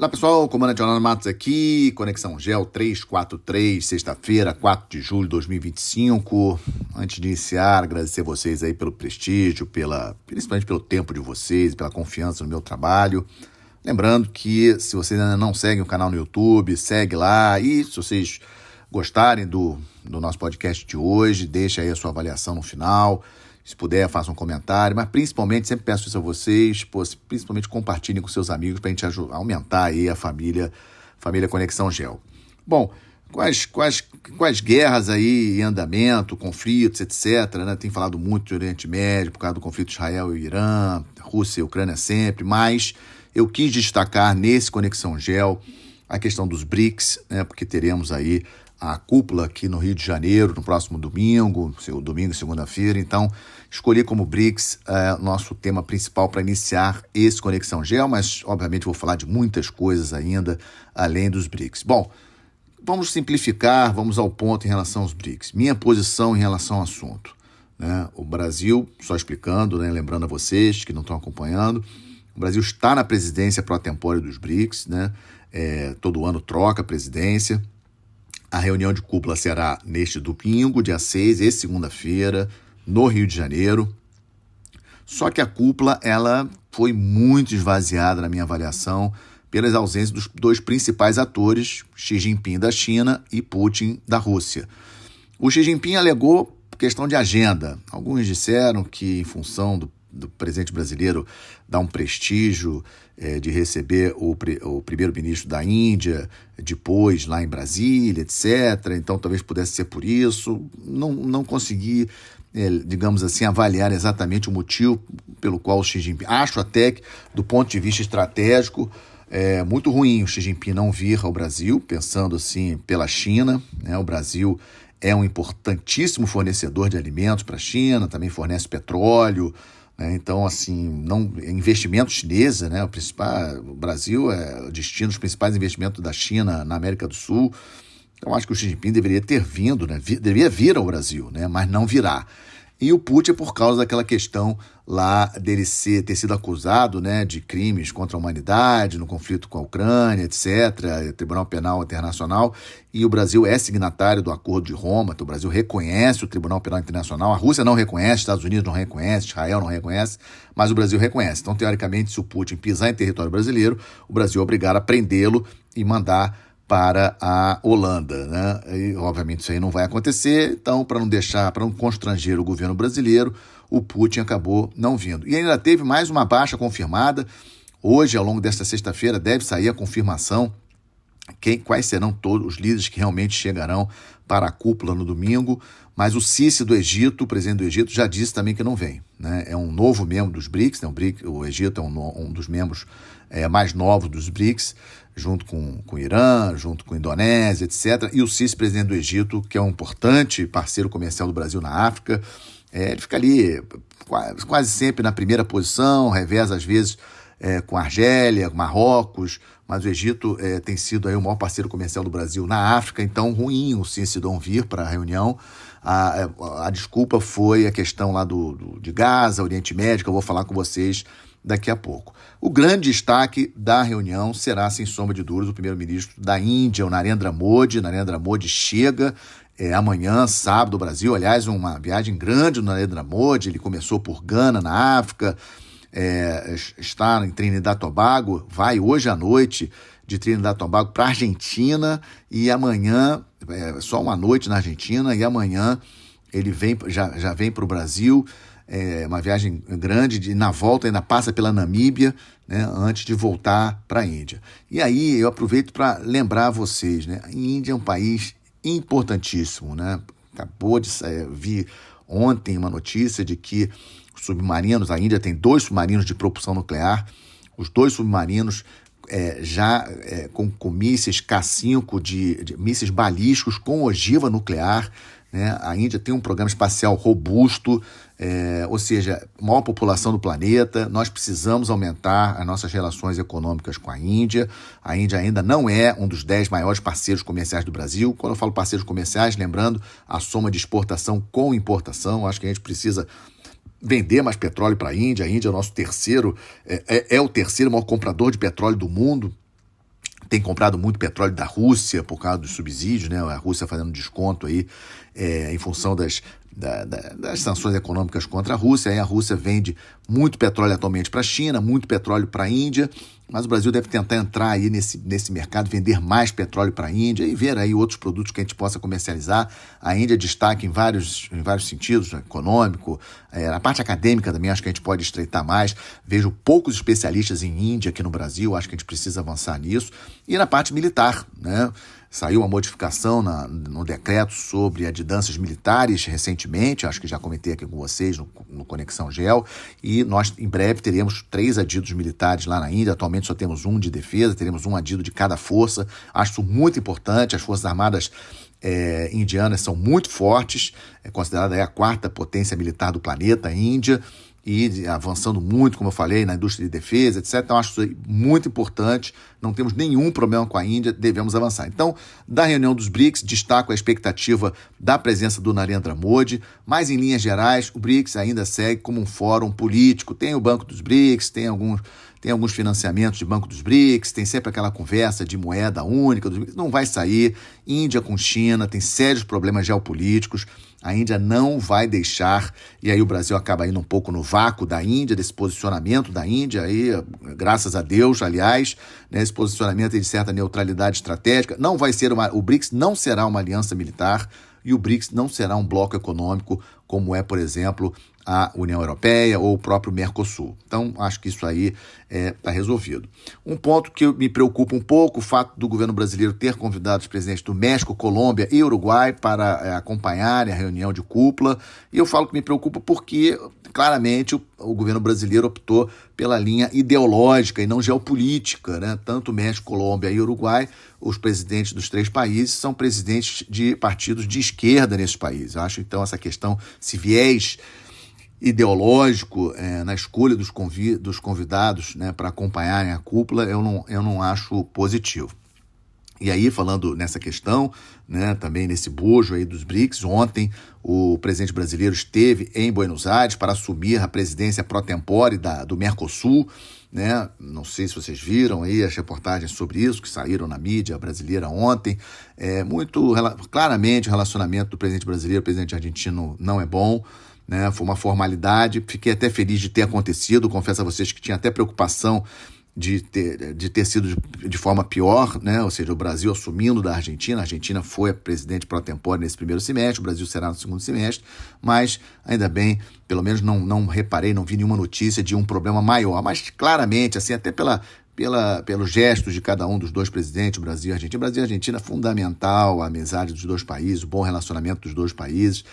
Olá pessoal, comandante Ronaldo Matos aqui, Conexão GEL 343, sexta-feira, 4 de julho de 2025. Antes de iniciar, agradecer vocês aí pelo prestígio, principalmente pelo tempo de vocês, pela confiança no meu trabalho. Lembrando que se vocês ainda não seguem o canal no YouTube, segue lá, e se vocês gostarem do nosso podcast de hoje, deixa aí a sua avaliação no final. Se puder, faça um comentário, mas principalmente, sempre peço isso a vocês, principalmente compartilhem com seus amigos para a gente aumentar aí a família Conexão GEL. Bom, quais guerras aí em andamento, conflitos, etc., né? Tem falado muito de Oriente Médio por causa do conflito Israel e Irã, Rússia e Ucrânia sempre, mas eu quis destacar nesse Conexão GEL a questão dos BRICS, né? Porque teremos aí a cúpula aqui no Rio de Janeiro no próximo domingo e segunda-feira. Então, escolhi como BRICS nosso tema principal para iniciar esse Conexão GEL, mas obviamente vou falar de muitas coisas ainda além dos BRICS. Bom, vamos simplificar, vamos ao ponto em relação aos BRICS. Minha posição em relação ao assunto, né? O Brasil, só explicando, né, lembrando a vocês que não estão acompanhando, o Brasil está na presidência pró-tempórea dos BRICS, né? Todo ano troca a presidência. A reunião de cúpula será neste domingo, dia 6, e segunda-feira, no Rio de Janeiro. Só que a cúpula ela foi muito esvaziada, na minha avaliação, pelas ausências dos dois principais atores, Xi Jinping da China e Putin da Rússia. O Xi Jinping alegou questão de agenda. Alguns disseram que, em função do presidente brasileiro dar um prestígio de receber o primeiro-ministro da Índia depois lá em Brasília, etc. Então talvez pudesse ser por isso. Não consegui, digamos assim, avaliar exatamente o motivo pelo qual o Xi Jinping... Acho até que, do ponto de vista estratégico, é muito ruim o Xi Jinping não vir ao Brasil, pensando assim pela China, né? O Brasil é um importantíssimo fornecedor de alimentos para a China, também fornece petróleo, né? Então, assim, investimentos chineses, né? O Brasil é o destino dos principais investimentos da China na América do Sul. Então, acho que o Xi Jinping deveria ter vindo, né? Deveria vir ao Brasil, né? Mas não virá. E o Putin, por causa daquela questão lá dele ter sido acusado, né, de crimes contra a humanidade no conflito com a Ucrânia, etc., Tribunal Penal Internacional, e o Brasil é signatário do Acordo de Roma, então o Brasil reconhece o Tribunal Penal Internacional, a Rússia não reconhece, Estados Unidos não reconhece, Israel não reconhece, mas o Brasil reconhece. Então, teoricamente, se o Putin pisar em território brasileiro, o Brasil é obrigado a prendê-lo e mandar para a Holanda, né? E, obviamente, isso aí não vai acontecer, então, para não constranger o governo brasileiro, o Putin acabou não vindo. E ainda teve mais uma baixa confirmada. Hoje, ao longo desta sexta-feira, deve sair a confirmação quais serão todos os líderes que realmente chegarão para a cúpula no domingo, mas o Sisi do Egito, o presidente do Egito, já disse também que não vem, né? É um novo membro dos BRICS, né? O Egito é um dos membros mais novos dos BRICS, junto com o Irã, junto com a Indonésia, etc. E o Sisi, presidente do Egito, que é um importante parceiro comercial do Brasil na África, ele fica ali quase sempre na primeira posição, reveza às vezes com a Argélia, Marrocos, mas o Egito tem sido aí o maior parceiro comercial do Brasil na África, então ruim o Sisi não vir para a reunião. A desculpa foi a questão lá de Gaza, Oriente Médio, que eu vou falar com vocês daqui a pouco. O grande destaque da reunião será, sem sombra de dúvidas, o primeiro-ministro da Índia, o Narendra Modi. Narendra Modi chega amanhã, sábado, ao Brasil. Aliás, uma viagem grande do Narendra Modi. Ele começou por Gana, na África, está em Trinidad e Tobago, vai hoje à noite de Trinidad e Tobago para a Argentina, e amanhã, só uma noite na Argentina, e amanhã ele já vem para o Brasil. Uma viagem grande, na volta ainda passa pela Namíbia, né, antes de voltar para a Índia. E aí eu aproveito para lembrar vocês, né, a Índia é um país importantíssimo, né? Acabou de vir ontem uma notícia de que os submarinos, a Índia tem 2 submarinos de propulsão nuclear, os 2 submarinos com mísseis K-5, de mísseis balísticos com ogiva nuclear, né? A Índia tem um programa espacial robusto, ou seja, maior população do planeta. Nós precisamos aumentar as nossas relações econômicas com a Índia. A Índia ainda não é um dos 10 maiores parceiros comerciais do Brasil. Quando eu falo parceiros comerciais, lembrando a soma de exportação com importação, acho que a gente precisa vender mais petróleo para a Índia. A Índia é o nosso terceiro, é o terceiro maior comprador de petróleo do mundo. tem comprado muito petróleo da Rússia por causa dos subsídios, né? A Rússia fazendo desconto aí em função das sanções econômicas contra a Rússia. Aí a Rússia vende muito petróleo atualmente para a China, muito petróleo para a Índia, mas o Brasil deve tentar entrar aí nesse mercado, vender mais petróleo para a Índia e ver aí outros produtos que a gente possa comercializar. A Índia destaca em vários sentidos, né? Econômico, na parte acadêmica também acho que a gente pode estreitar mais. Vejo poucos especialistas em Índia aqui no Brasil, acho que a gente precisa avançar nisso. E na parte militar, né? Saiu uma modificação no decreto sobre adjudâncias militares recentemente, acho que já comentei aqui com vocês no Conexão Gel, e nós em breve teremos 3 adjudos militares lá na Índia. Atualmente só temos um de defesa, teremos um adjudo de cada força. Acho isso muito importante. As Forças Armadas indianas são muito fortes, é considerada a 4ª potência militar do planeta, a Índia, e avançando muito, como eu falei, na indústria de defesa, etc. Então, acho isso muito importante. Não temos nenhum problema com a Índia, devemos avançar. Então, da reunião dos BRICS, destaco a expectativa da presença do Narendra Modi, mas em linhas gerais, o BRICS ainda segue como um fórum político. Tem o Banco dos BRICS, tem alguns financiamentos de Banco dos BRICS, tem sempre aquela conversa de moeda única dos BRICS. Não vai sair. Índia com China, tem sérios problemas geopolíticos. A Índia não vai deixar, e aí o Brasil acaba indo um pouco no vácuo da Índia, desse posicionamento da Índia, aí, graças a Deus, aliás, né, esse posicionamento de certa neutralidade estratégica. Não vai ser o BRICS não será uma aliança militar e o BRICS não será um bloco econômico como é, por exemplo, a União Europeia ou o próprio Mercosul. Então, acho que isso aí está resolvido. Um ponto que me preocupa um pouco, o fato do governo brasileiro ter convidado os presidentes do México, Colômbia e Uruguai para acompanharem a reunião de cúpula. E eu falo que me preocupa porque, claramente, o governo brasileiro optou pela linha ideológica e não geopolítica, né? Tanto México, Colômbia e Uruguai, os presidentes dos 3 países são presidentes de partidos de esquerda nesses países. Eu acho, então, essa questão, esse viés ideológico na escolha dos convidados, né, para acompanharem a cúpula, eu não acho positivo. E aí, falando nessa questão, né, também nesse bojo aí dos BRICS, ontem o presidente brasileiro esteve em Buenos Aires para assumir a presidência pro tempore do Mercosul, né? Não sei se vocês viram aí as reportagens sobre isso que saíram na mídia brasileira ontem. Muito claramente o relacionamento do presidente brasileiro e do presidente argentino não é bom, né? Foi uma formalidade. Fiquei até feliz de ter acontecido. Confesso a vocês que tinha até preocupação de ter sido de forma pior, né? Ou seja, o Brasil assumindo da Argentina. A Argentina foi a presidente pro tempore nesse primeiro semestre, o Brasil será no segundo semestre, mas ainda bem, pelo menos não reparei, não vi nenhuma notícia de um problema maior. Mas claramente, assim, até pelos gestos de cada um dos 2 presidentes, Brasil e Argentina. Brasil e Argentina, fundamental a amizade dos 2 países, o bom relacionamento dos 2 países.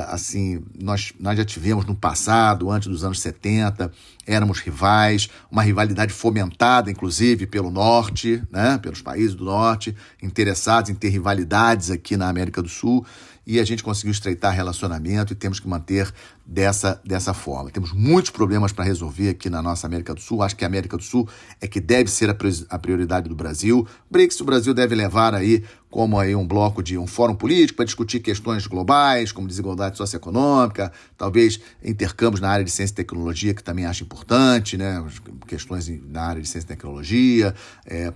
Assim, nós já tivemos no passado, antes dos anos 70, éramos rivais, uma rivalidade fomentada, inclusive, pelo norte, né, pelos países do norte, interessados em ter rivalidades aqui na América do Sul, e a gente conseguiu estreitar relacionamento e temos que manter dessa forma. Temos muitos problemas para resolver aqui na nossa América do Sul. Acho que a América do Sul é que deve ser a prioridade do Brasil. BRICS, o Brasil deve levar aí como aí um bloco de um fórum político para discutir questões globais, como desigualdade socioeconômica, talvez intercâmbios na área de ciência e tecnologia, que também acho importante, né? Questões na área de ciência e tecnologia,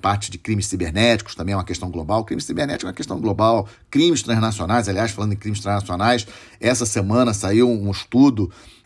parte de crimes cibernéticos também é uma questão global. Crime cibernético é uma questão global. Crimes transnacionais, aliás, falando em crimes transnacionais, essa semana saiu um estudo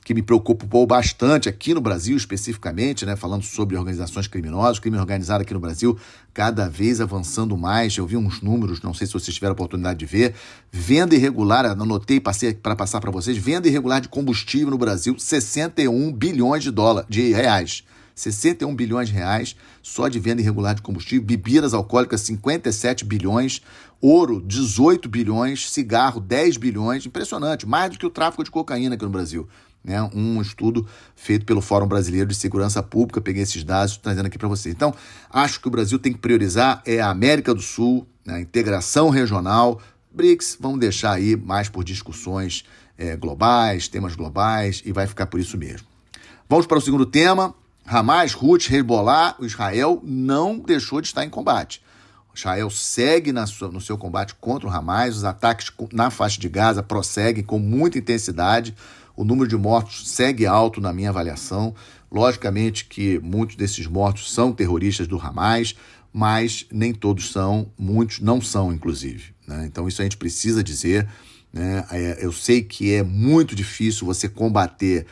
que me preocupou bastante aqui no Brasil especificamente, né, falando sobre organizações criminosas, crime organizado aqui no Brasil cada vez avançando mais. Eu vi uns números, não sei se vocês tiveram a oportunidade de ver, venda irregular, anotei para passar para vocês, venda irregular de combustível no Brasil, 61 bilhões de reais. 61 bilhões de reais só de venda irregular de combustível, bebidas alcoólicas 57 bilhões, ouro 18 bilhões, cigarro 10 bilhões, impressionante, mais do que o tráfico de cocaína aqui no Brasil. Né? Um estudo feito pelo Fórum Brasileiro de Segurança Pública, peguei esses dados e estou trazendo aqui para vocês. Então, acho que o Brasil tem que priorizar a América do Sul, né? A integração regional. BRICS, vamos deixar aí mais por discussões globais, temas globais, e vai ficar por isso mesmo. Vamos para o segundo tema. Hamas, Houthi, Hezbollah, o Israel não deixou de estar em combate. O Israel segue no seu combate contra o Hamas, os ataques na faixa de Gaza prosseguem com muita intensidade, o número de mortos segue alto na minha avaliação, Logicamente que muitos desses mortos são terroristas do Hamas, mas nem todos são, muitos não são, inclusive, né? Então isso a gente precisa dizer, né? Eu sei que é muito difícil você combater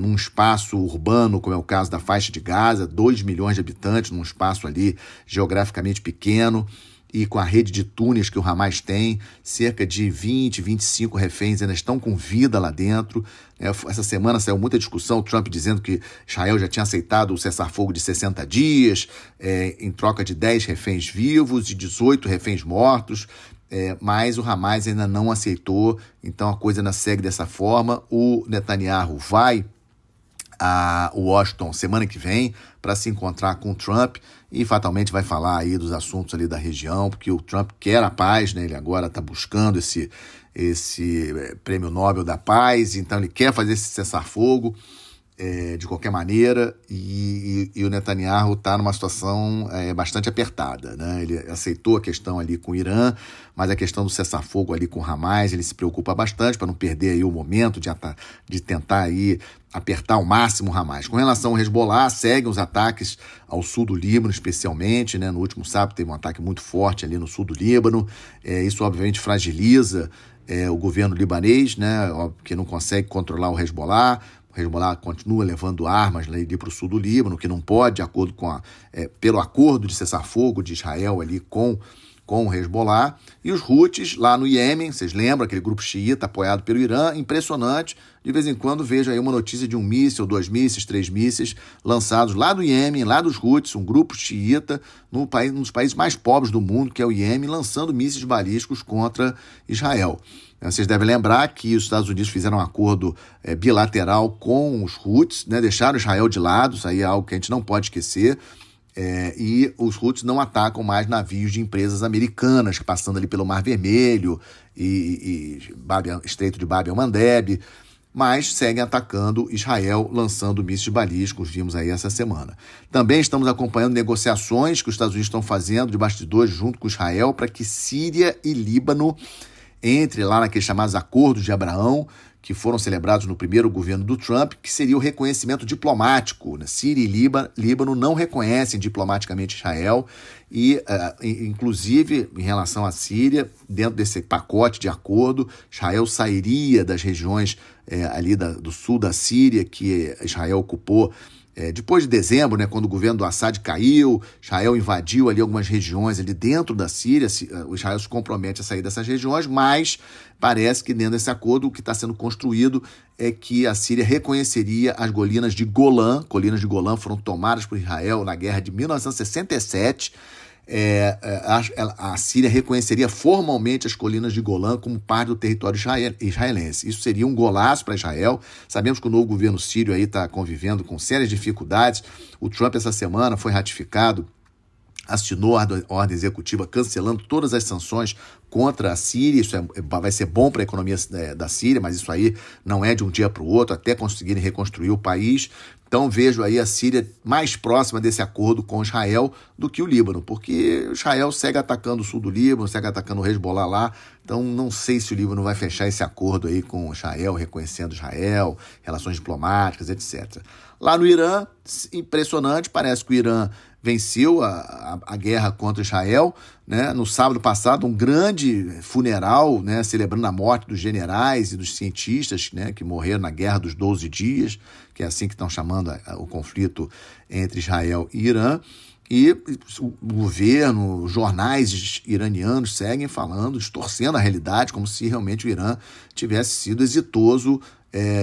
num espaço urbano, como é o caso da faixa de Gaza, 2 milhões de habitantes, num espaço ali geograficamente pequeno, e com a rede de túneis que o Hamas tem, cerca de 20, 25 reféns ainda estão com vida lá dentro. Essa semana saiu muita discussão, o Trump dizendo que Israel já tinha aceitado o cessar-fogo de 60 dias, em troca de 10 reféns vivos e 18 reféns mortos, mas o Hamas ainda não aceitou, então a coisa ainda segue dessa forma. O Netanyahu vai a Washington semana que vem para se encontrar com o Trump e fatalmente vai falar aí dos assuntos ali da região, porque o Trump quer a paz, né? Ele agora está buscando esse prêmio Nobel da Paz, então ele quer fazer esse cessar-fogo de qualquer maneira, e o Netanyahu está numa situação bastante apertada, né? Ele aceitou a questão ali com o Irã, mas a questão do cessar-fogo ali com o Hamas, ele se preocupa bastante para não perder aí o momento de tentar aí apertar ao máximo o Hamas. Com relação ao Hezbollah, seguem os ataques ao sul do Líbano, especialmente, né? No último sábado teve um ataque muito forte ali no sul do Líbano. Isso obviamente fragiliza o governo libanês, né? Que não consegue controlar o Hezbollah. O Hezbollah continua levando armas ali para o sul do Líbano, que não pode, de acordo com pelo acordo de cessar-fogo de Israel ali com o Hezbollah. E os Houthis lá no Iêmen, vocês lembram, aquele grupo xiita apoiado pelo Irã, impressionante. De vez em quando vejo aí uma notícia de um míssil, 2 mísseis, 3 mísseis lançados lá do Iêmen, lá dos Houthis, um grupo xiita, um dos países mais pobres do mundo, que é o Iêmen, lançando mísseis balísticos contra Israel. Vocês devem lembrar que os Estados Unidos fizeram um acordo bilateral com os Houthis, né? Deixaram Israel de lado, isso aí é algo que a gente não pode esquecer. E os Houthis não atacam mais navios de empresas americanas, passando ali pelo Mar Vermelho e Estreito de Bab el-Mandeb, mas seguem atacando Israel, lançando mísseis balísticos, vimos aí essa semana. Também estamos acompanhando negociações que os Estados Unidos estão fazendo de bastidores junto com Israel para que Síria e Líbano entre lá naqueles chamados Acordos de Abraão, que foram celebrados no primeiro governo do Trump, que seria o reconhecimento diplomático, né? Síria e Líbano não reconhecem diplomaticamente Israel e, inclusive, em relação à Síria, dentro desse pacote de acordo, Israel sairia das regiões ali do sul da Síria, que Israel ocupou depois de dezembro, né, quando o governo do Assad caiu. Israel invadiu ali algumas regiões ali dentro da Síria. O Israel se compromete a sair dessas regiões, mas parece que dentro desse acordo o que está sendo construído é que a Síria reconheceria as colinas de Golã. Colinas de Golã foram tomadas por Israel na guerra de 1967. A Síria reconheceria formalmente as colinas de Golã como parte do território israelense. Isso seria um golaço para Israel. Sabemos que o novo governo sírio aí está convivendo com sérias dificuldades. O Trump, essa semana, foi ratificado, assinou a ordem executiva cancelando todas as sanções contra a Síria. Isso vai ser bom para a economia da Síria, mas isso aí não é de um dia para o outro, até conseguirem reconstruir o país. Então vejo aí a Síria mais próxima desse acordo com Israel do que o Líbano, porque Israel segue atacando o sul do Líbano, segue atacando o Hezbollah lá. Então não sei se o Líbano vai fechar esse acordo aí com Israel, reconhecendo Israel, relações diplomáticas, etc. Lá no Irã, impressionante, parece que o Irã venceu a guerra contra Israel, né? No sábado passado, um grande funeral, né, celebrando a morte dos generais e dos cientistas, né, que morreram na Guerra dos 12 Dias, que é assim que estão chamando o conflito entre Israel e Irã. E o governo, os jornais iranianos seguem falando, distorcendo a realidade, como se realmente o Irã tivesse sido exitoso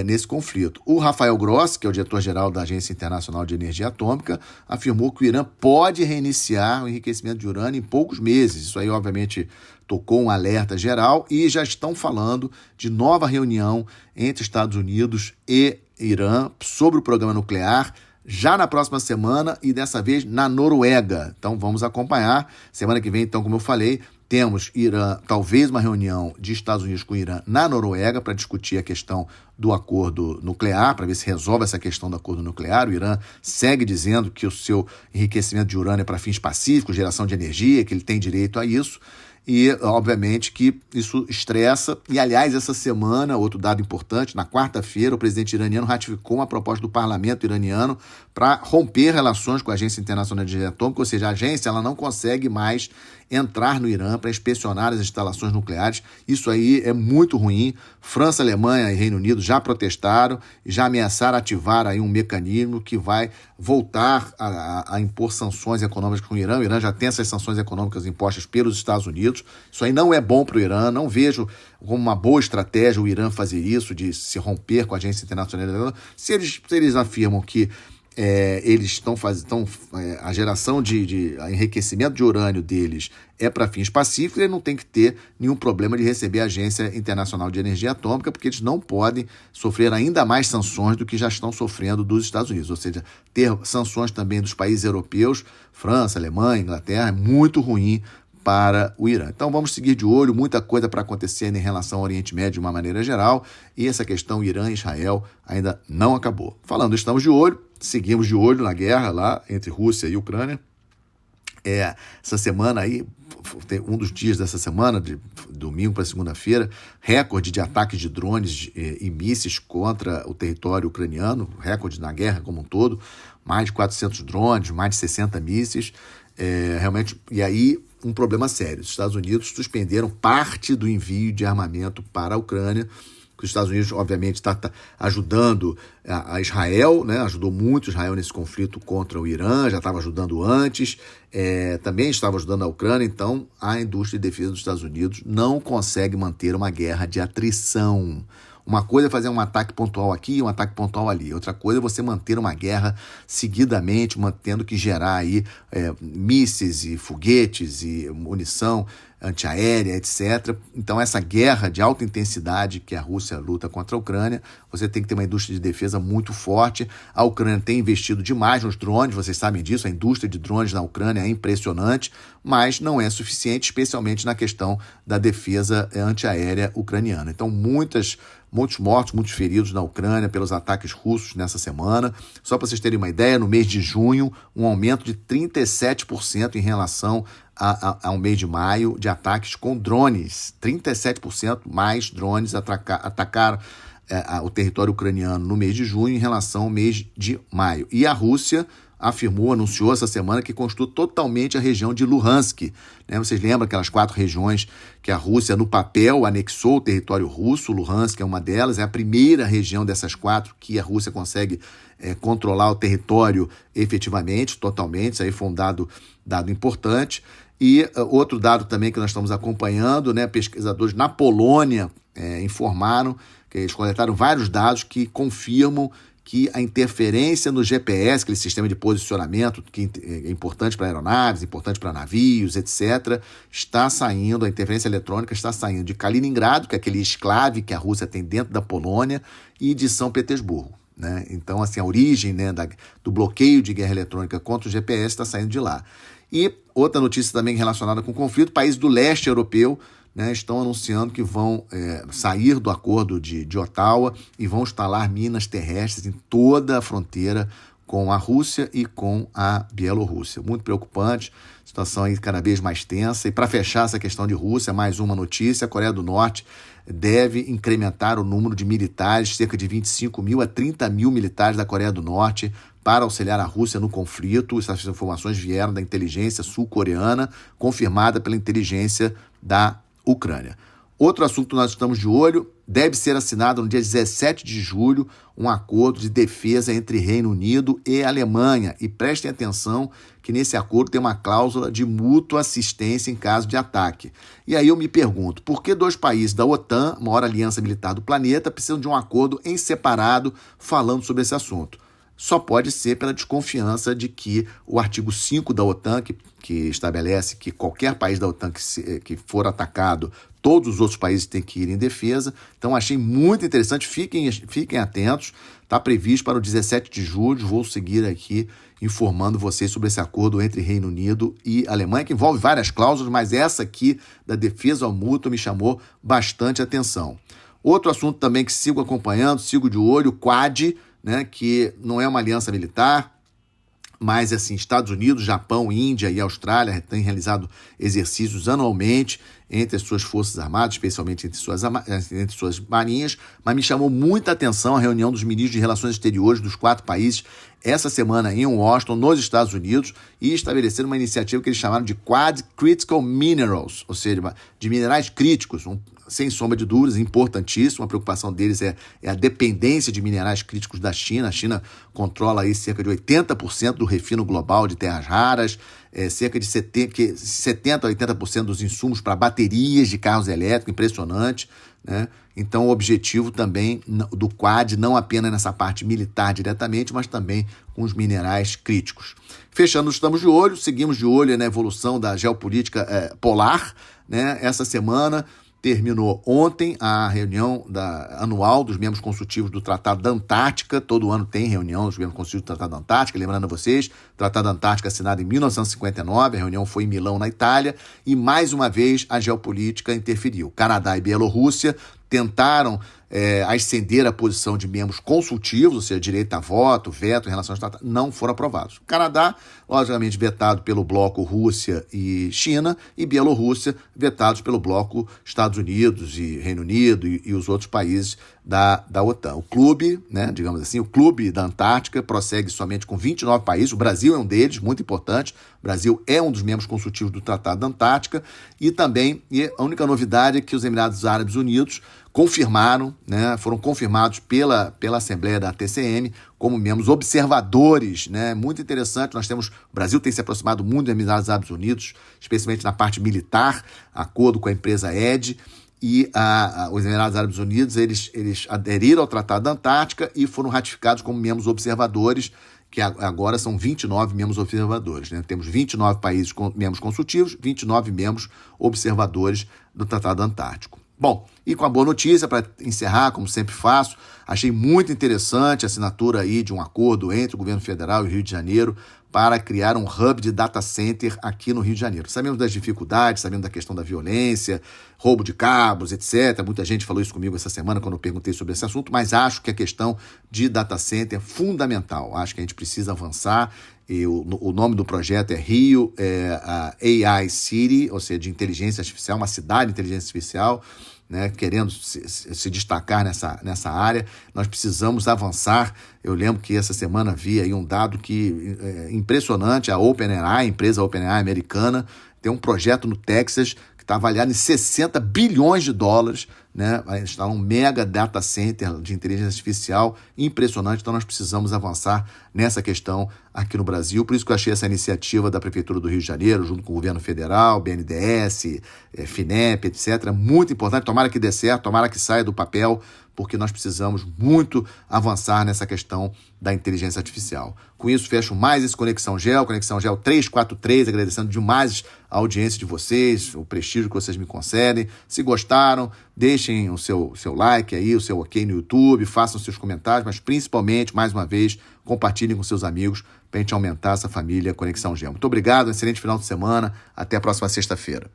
nesse conflito. O Rafael Grossi, que é o diretor-geral da Agência Internacional de Energia Atômica, afirmou que o Irã pode reiniciar o enriquecimento de urânio em poucos meses. Isso aí, obviamente, tocou um alerta geral e já estão falando de nova reunião entre Estados Unidos e Irã sobre o programa nuclear, já na próxima semana e dessa vez na Noruega. Então vamos acompanhar. Semana que vem, então, como eu falei, temos Irã, talvez uma reunião de Estados Unidos com o Irã na Noruega para discutir a questão do acordo nuclear, para ver se resolve essa questão do acordo nuclear. O Irã segue dizendo que o seu enriquecimento de urânio é para fins pacíficos, geração de energia, que ele tem direito a isso. E, obviamente, que isso estressa. E, aliás, essa semana, outro dado importante, na quarta-feira, o presidente iraniano ratificou uma proposta do parlamento iraniano para romper relações com a Agência Internacional de Energia Atômica, ou seja, a agência ela não consegue mais entrar no Irã para inspecionar as instalações nucleares. Isso aí é muito ruim. França, Alemanha e Reino Unido já protestaram e já ameaçaram ativar aí um mecanismo que vai voltar a impor sanções econômicas com o Irã. O Irã já tem essas sanções econômicas impostas pelos Estados Unidos. Isso aí não é bom para o Irã. Não vejo como uma boa estratégia o Irã fazer isso, de se romper com a Agência Internacional. Se eles afirmam que eles estão a geração de enriquecimento de urânio deles é para fins pacíficos, eles não tem que ter nenhum problema de receber a Agência Internacional de Energia Atômica, porque eles não podem sofrer ainda mais sanções do que já estão sofrendo dos Estados Unidos, ou seja, ter sanções também dos países europeus, França, Alemanha, Inglaterra, é muito ruim para o Irã. Então vamos seguir de olho, muita coisa para acontecer em relação ao Oriente Médio de uma maneira geral, e essa questão Irã e Israel ainda não acabou. Falando estamos de olho, seguimos de olho na guerra lá entre Rússia e Ucrânia. Essa semana aí, um dos dias dessa semana, de domingo para segunda-feira, recorde de ataques de drones e mísseis contra o território ucraniano, recorde na guerra como um todo, mais de 400 drones, mais de 60 mísseis, realmente, e aí um problema sério. Os Estados Unidos suspenderam parte do envio de armamento para a Ucrânia, que os Estados Unidos, obviamente, está ajudando a Israel, né? Ajudou muito Israel nesse conflito contra o Irã, já estava ajudando antes, também estava ajudando a Ucrânia, então a indústria de defesa dos Estados Unidos não consegue manter uma guerra de atrição. Uma coisa é fazer um ataque pontual aqui e um ataque pontual ali. Outra coisa é você manter uma guerra seguidamente, mantendo que gerar aí mísseis e foguetes e munição antiaérea, etc. Então, essa guerra de alta intensidade que a Rússia luta contra a Ucrânia, você tem que ter uma indústria de defesa muito forte. A Ucrânia tem investido demais nos drones, vocês sabem disso, a indústria de drones na Ucrânia é impressionante, mas não é suficiente, especialmente na questão da defesa antiaérea ucraniana. Então, muitos mortos, muitos feridos na Ucrânia pelos ataques russos nessa semana. Só para vocês terem uma ideia, no mês de junho, um aumento de 37% em relação ao mês de maio de ataques com drones. 37% mais drones atacaram o território ucraniano no mês de junho em relação ao mês de maio. E a Rússia anunciou essa semana que conquistou totalmente a região de Luhansk. Né? Vocês lembram aquelas 4 regiões que a Rússia, no papel, anexou o território russo? Luhansk é uma delas, é a primeira região dessas 4 que a Rússia consegue controlar o território efetivamente, totalmente. Isso aí foi um dado importante. E outro dado também que nós estamos acompanhando, né? Pesquisadores na Polônia informaram que eles coletaram vários dados que confirmam que a interferência no GPS, aquele sistema de posicionamento que é importante para aeronaves, importante para navios, etc., está saindo, a interferência eletrônica está saindo de Kaliningrado, que é aquele exclave que a Rússia tem dentro da Polônia, e de São Petersburgo. Né? Então, assim, a origem, né, do bloqueio de guerra eletrônica contra o GPS está saindo de lá. E outra notícia também relacionada com o conflito, países do leste europeu, né, estão anunciando que vão sair do acordo de Ottawa e vão instalar minas terrestres em toda a fronteira com a Rússia e com a Bielorrússia. Muito preocupante, situação aí cada vez mais tensa. E para fechar essa questão de Rússia, mais uma notícia, a Coreia do Norte deve incrementar o número de militares, cerca de 25 mil a 30 mil militares da Coreia do Norte, para auxiliar a Rússia no conflito. Essas informações vieram da inteligência sul-coreana, confirmada pela inteligência da Ucrânia. Outro assunto que nós estamos de olho, deve ser assinado no dia 17 de julho um acordo de defesa entre Reino Unido e Alemanha. E prestem atenção que nesse acordo tem uma cláusula de mútua assistência em caso de ataque. E aí eu me pergunto, por que 2 países da OTAN, maior aliança militar do planeta, precisam de um acordo em separado falando sobre esse assunto? Só pode ser pela desconfiança de que o artigo 5 da OTAN, que estabelece que qualquer país da OTAN que for atacado, todos os outros países têm que ir em defesa. Então, achei muito interessante, fiquem atentos, está previsto para o 17 de julho, vou seguir aqui informando vocês sobre esse acordo entre Reino Unido e Alemanha, que envolve várias cláusulas, mas essa aqui da defesa mútua me chamou bastante atenção. Outro assunto também que sigo acompanhando, sigo de olho, o Quad, né, que não é uma aliança militar, Mas, assim, Estados Unidos, Japão, Índia e Austrália têm realizado exercícios anualmente entre as suas forças armadas, especialmente entre suas marinhas, mas me chamou muita atenção a reunião dos ministros de Relações Exteriores dos 4 países essa semana em Washington, nos Estados Unidos, e estabeleceram uma iniciativa que eles chamaram de Quad Critical Minerals, ou seja, de minerais críticos, sem sombra de dúvidas, importantíssimo. A preocupação deles é a dependência de minerais críticos da China. A China controla aí cerca de 80% do refino global de terras raras, cerca de 70% a 80% dos insumos para baterias de carros elétricos, impressionante, né? Então, o objetivo também do Quad, não apenas nessa parte militar diretamente, mas também com os minerais críticos. Fechando, seguimos de olho na evolução da geopolítica polar, né? Essa semana terminou ontem a reunião anual dos membros consultivos do Tratado da Antártica. Todo ano tem reunião dos membros consultivos do Tratado da Antártica. Lembrando a vocês, o Tratado da Antártica assinado em 1959, a reunião foi em Milão, na Itália, e mais uma vez a geopolítica interferiu. Canadá e Bielorrússia tentaram ascender a posição de membros consultivos, ou seja, direito a voto, veto em relação aos tratados, não foram aprovados. O Canadá, logicamente, vetado pelo bloco Rússia e China, e Bielorrússia, vetados pelo bloco Estados Unidos e Reino Unido e os outros países da OTAN. O clube, né, digamos assim, o clube da Antártica prossegue somente com 29 países, o Brasil é um deles, muito importante. O Brasil é um dos membros consultivos do Tratado da Antártica, e também a única novidade é que os Emirados Árabes Unidos confirmaram, né, foram confirmados pela Assembleia da TCM como membros observadores, né? Muito interessante. O Brasil tem se aproximado muito dos Emirados Árabes Unidos, especialmente na parte militar, acordo com a empresa ED, e os Emirados Árabes Unidos eles aderiram ao Tratado da Antártica e foram ratificados como membros observadores, que agora são 29 membros observadores, né? Temos 29 países membros consultivos, 29 membros observadores do Tratado Antártico. Bom, e com a boa notícia, para encerrar, como sempre faço, achei muito interessante a assinatura aí de um acordo entre o governo federal e o Rio de Janeiro para criar um hub de data center aqui no Rio de Janeiro. Sabemos das dificuldades, sabemos da questão da violência, roubo de cabos, etc. Muita gente falou isso comigo essa semana quando eu perguntei sobre esse assunto, mas acho que a questão de data center é fundamental. Acho que a gente precisa avançar. E o nome do projeto é Rio a AI City, ou seja, de inteligência artificial, uma cidade de inteligência artificial, né, querendo se destacar nessa área. Nós precisamos avançar. Eu lembro que essa semana vi aí um dado que impressionante. A OpenAI, a empresa OpenAI americana, tem um projeto no Texas que está avaliado em 60 bilhões de dólares, né? Vai instalar um mega data center de inteligência artificial impressionante. Então nós precisamos avançar nessa questão aqui no Brasil. Por isso que eu achei essa iniciativa da Prefeitura do Rio de Janeiro, junto com o governo federal, BNDES, FINEP, etc., muito importante. Tomara que dê certo, tomara que saia do papel, porque nós precisamos muito avançar nessa questão da inteligência artificial. Com isso, fecho mais esse Conexão Geo 343, agradecendo demais a audiência de vocês, o prestígio que vocês me concedem. Se gostaram, deixem o seu like aí, o seu ok no YouTube, façam seus comentários, mas principalmente, mais uma vez, compartilhem com seus amigos para a gente aumentar essa família Conexão Geo. Muito obrigado, um excelente final de semana, até a próxima sexta-feira.